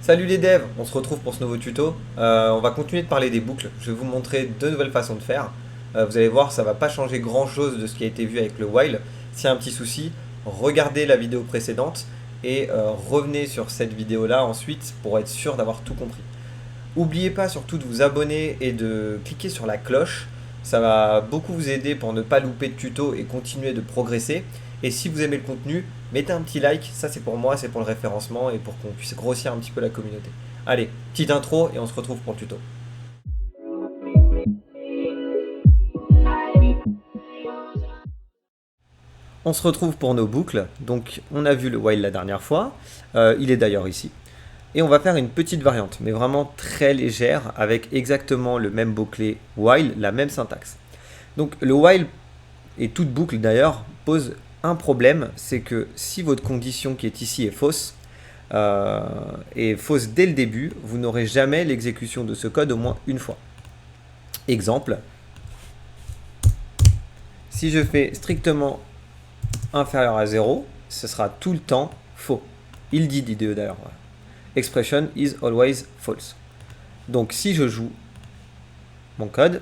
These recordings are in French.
Salut les devs, on se retrouve pour ce nouveau tuto. On va continuer de parler des boucles. Je vais vous montrer deux nouvelles façons de faire. Vous allez voir, ça va pas changer grand chose de ce qui a été vu avec le while. S'il y a un petit souci, regardez la vidéo précédente et revenez sur cette vidéo là ensuite pour être sûr d'avoir tout compris. N'oubliez pas surtout de vous abonner et de cliquer sur la cloche. Ça va beaucoup vous aider pour ne pas louper de tuto et continuer de progresser. Et si vous aimez le contenu, mettez un petit like, ça c'est pour moi, c'est pour le référencement et pour qu'on puisse grossir un petit peu la communauté. Allez, petite intro et on se retrouve pour le tuto. On se retrouve pour nos boucles. Donc on a vu le while la dernière fois, il est d'ailleurs ici. Et on va faire une petite variante, mais vraiment très légère, avec exactement le même mot-clé while, la même syntaxe. Donc le while, et toute boucle d'ailleurs, pose un problème, c'est que si votre condition qui est ici est fausse dès le début, vous n'aurez jamais l'exécution de ce code au moins une fois. Exemple, si je fais strictement inférieur à 0, ce sera tout le temps faux. Il dit d'IDE d'ailleurs. Expression is always false. Donc si je joue mon code,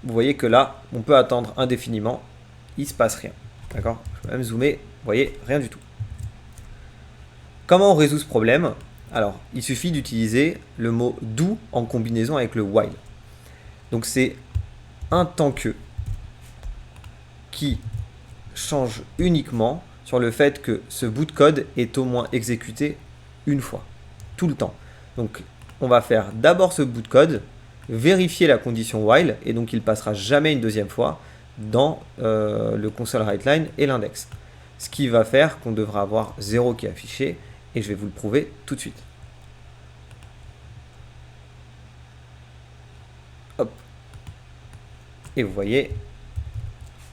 vous voyez que là, on peut attendre indéfiniment, il ne se passe rien. D'accord? Je peux même zoomer, vous voyez, rien du tout. Comment on résout ce problème? Alors, il suffit d'utiliser le mot do en combinaison avec le while. Donc c'est un tant que qui change uniquement sur le fait que ce bout de code est au moins exécuté une fois, tout le temps. Donc on va faire d'abord ce bout de code, vérifier la condition while, et donc il passera jamais une deuxième fois dans le console writeline et l'index. Ce qui va faire qu'on devra avoir 0 qui est affiché, et je vais vous le prouver tout de suite. Hop. Et vous voyez,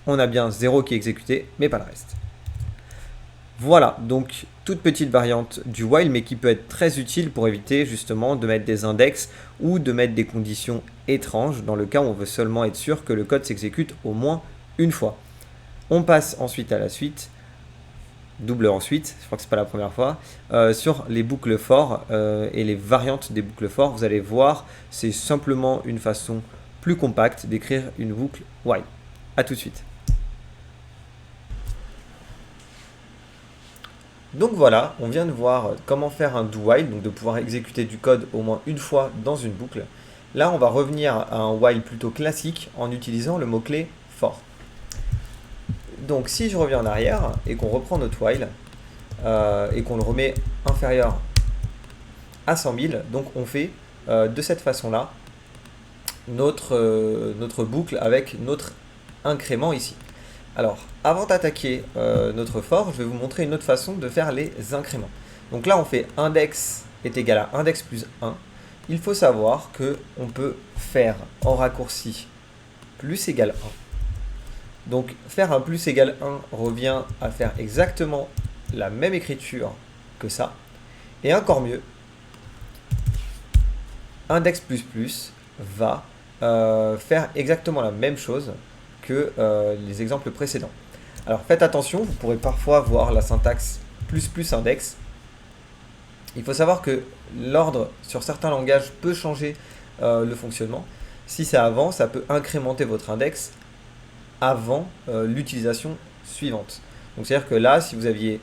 on a bien 0 qui est exécuté, mais pas le reste. Voilà, donc toute petite variante du while, mais qui peut être très utile pour éviter justement de mettre des index ou de mettre des conditions étranges dans le cas où on veut seulement être sûr que le code s'exécute au moins une fois. On passe ensuite à la suite, double ensuite, je crois que c'est pas la première fois, sur les boucles for et les variantes des boucles for. Vous allez voir, c'est simplement une façon plus compacte d'écrire une boucle while. A tout de suite. Donc voilà, on vient de voir comment faire un do while, donc de pouvoir exécuter du code au moins une fois dans une boucle. Là, on va revenir à un while plutôt classique en utilisant le mot-clé for. Donc si je reviens en arrière et qu'on reprend notre while et qu'on le remet inférieur à 100 000, donc on fait de cette façon-là notre boucle avec notre incrément ici. Alors, avant d'attaquer notre for, je vais vous montrer une autre façon de faire les incréments. Donc là, on fait index est égal à index plus 1. Il faut savoir qu'on peut faire en raccourci plus égal 1. Donc, faire un plus égal 1 revient à faire exactement la même écriture que ça. Et encore mieux, index plus plus va faire exactement la même chose que les exemples précédents. Alors faites attention, vous pourrez parfois voir la syntaxe plus plus index. Il faut savoir que l'ordre sur certains langages peut changer le fonctionnement. Si c'est avant, ça peut incrémenter votre index avant l'utilisation suivante. Donc c'est-à-dire que là, si vous aviez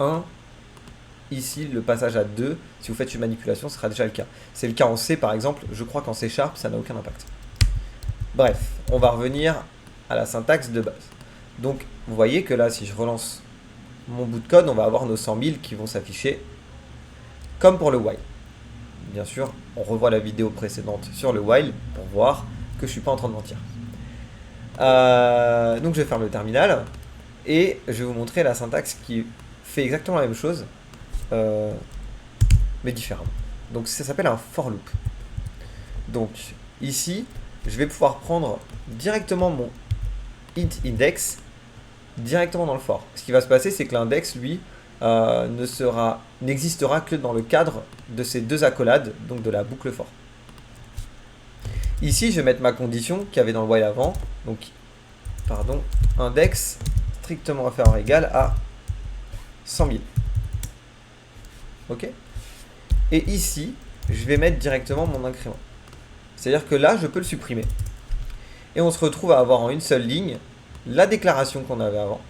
1, ici le passage à 2, si vous faites une manipulation, ce sera déjà le cas. C'est le cas en C par exemple, je crois qu'en C#, ça n'a aucun impact. Bref, on va revenir à la syntaxe de base. Donc, vous voyez que là, si je relance mon bout de code, on va avoir nos 100 000 qui vont s'afficher comme pour le while. Bien sûr, on revoit la vidéo précédente sur le while pour voir que je ne suis pas en train de mentir. Donc, je vais fermer le terminal et je vais vous montrer la syntaxe qui fait exactement la même chose, mais différemment. Donc, ça s'appelle un for loop. Donc, ici, je vais pouvoir prendre directement mon int index directement dans le for. Ce qui va se passer, c'est que l'index, lui, n'existera que dans le cadre de ces deux accolades, donc de la boucle for. Ici, je vais mettre ma condition qu'il y avait dans le while avant, donc, index strictement inférieur ou égal à 100 000. Ok. Et ici, je vais mettre directement mon incrément. C'est-à-dire que là, je peux le supprimer. Et on se retrouve à avoir en une seule ligne la déclaration qu'on avait avant,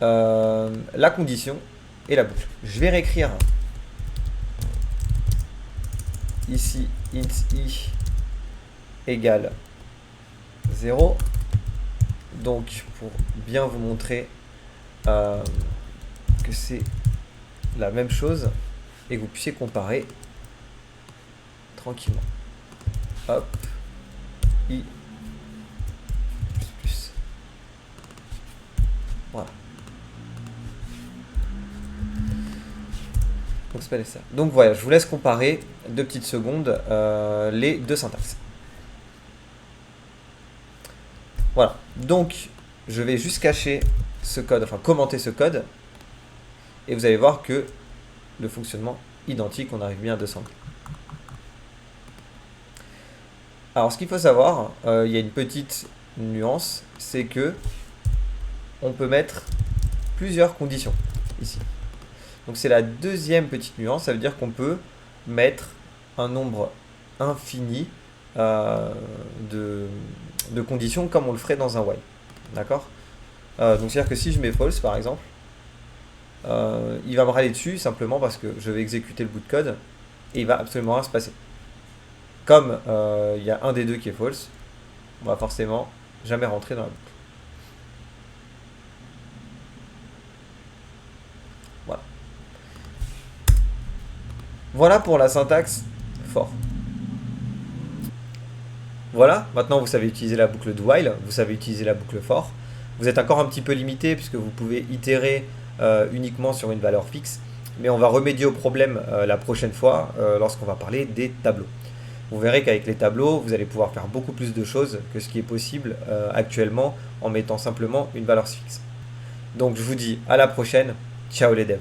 la condition et la boucle. Je vais réécrire ici int I égale 0. Donc, pour bien vous montrer que c'est la même chose et que vous puissiez comparer tranquillement. Hop, I plus. Voilà. Donc c'est pas ça. Donc voilà, je vous laisse comparer 2 petites secondes les deux syntaxes. Voilà. Donc je vais juste cacher ce code, enfin commenter ce code, et vous allez voir que le fonctionnement identique, on arrive bien à 200. Alors ce qu'il faut savoir, il y a une petite nuance, c'est que on peut mettre plusieurs conditions ici. Donc c'est la deuxième petite nuance, ça veut dire qu'on peut mettre un nombre infini de conditions comme on le ferait dans un while. D'accord? Donc c'est-à-dire que si je mets false par exemple, il va me râler dessus simplement parce que je vais exécuter le bout de code et il va absolument rien se passer. Comme il y a un des deux qui est false, on va forcément jamais rentrer dans la boucle. Voilà. Voilà pour la syntaxe for. Voilà, maintenant vous savez utiliser la boucle do while, vous savez utiliser la boucle for. Vous êtes encore un petit peu limité puisque vous pouvez itérer uniquement sur une valeur fixe, mais on va remédier au problème la prochaine fois lorsqu'on va parler des tableaux. Vous verrez qu'avec les tableaux, vous allez pouvoir faire beaucoup plus de choses que ce qui est possible actuellement en mettant simplement une valeur fixe. Donc je vous dis à la prochaine, ciao les devs.